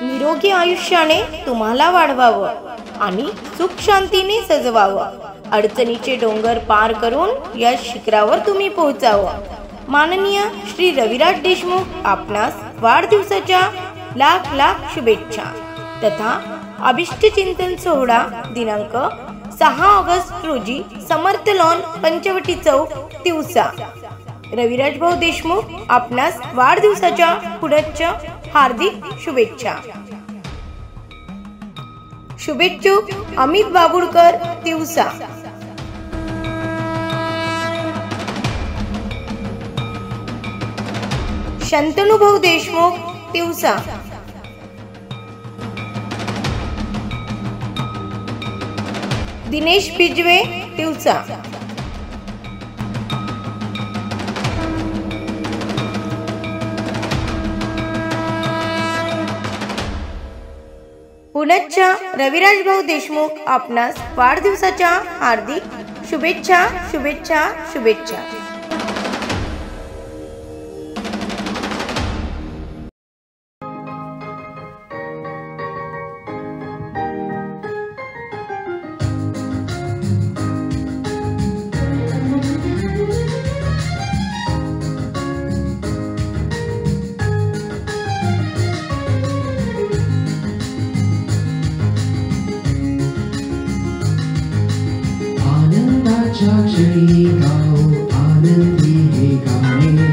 निरोगी आयुष्याने तुम्हाला वाढवावं आणि सुख शांतीने सजवावं. अडचणीचे डोंगर पार करून या शिखरावर तुम्ही पोहोचावं. माननीय श्री रविराज देशमुख आपणास वाढदिवसाच्या लाख लाख शुभेच्छा. तथा अभिष्ट चिंतन सोहळा दिनांक 6 ऑगस्ट रोजी समर्थ लॉन, पंचवटी चौक, तिवसा. रविराज भाऊ देशमुख आपणास वाढदिवसाच्या पुनश्च हार्दिक शुभेच्छा. शुभेच्छुक अमित बाबुळकर, तिवसा. शंतनु भाऊ देशमुख, तिवसा. दिनेश बिजवे, तिवसा. पुनश्च रविराज भाऊ देशमुख आपणास वाढदिवसाच्या हार्दिक शुभेच्छा शुभेच्छा शुभेच्छा. क्षणी गाओ आनंदी हे गाणे,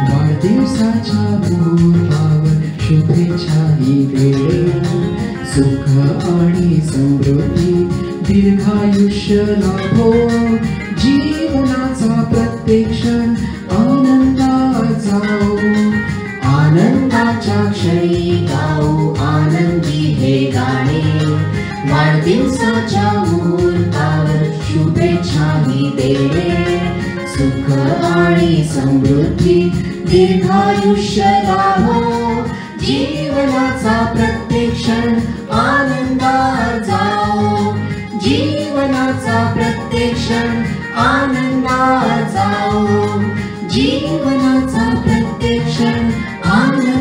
वाढदिवसाच्या मुहूर्तावर शुभेच्छा ही वेळे. सुख आणि समृद्धी दीर्घायुष्य लाभो, जीवनाचा प्रत्येक क्षण आनंदात जाओ. आनंदाच्या क्षणी गाओ आनंदी हे गाणे, वाढदिवसाच्या मुहूर्तावर शुभेच्छा ही देणे. सुख आणि समृद्धी दीर्घायुष्य लाभो, जीवनाचा प्रत्येक क्षण आनंदात जाओ. जीवनाचा प्रत्येक क्षण आनंदात जाओ. जीवनाचा प्रत्येक क्षण आनंद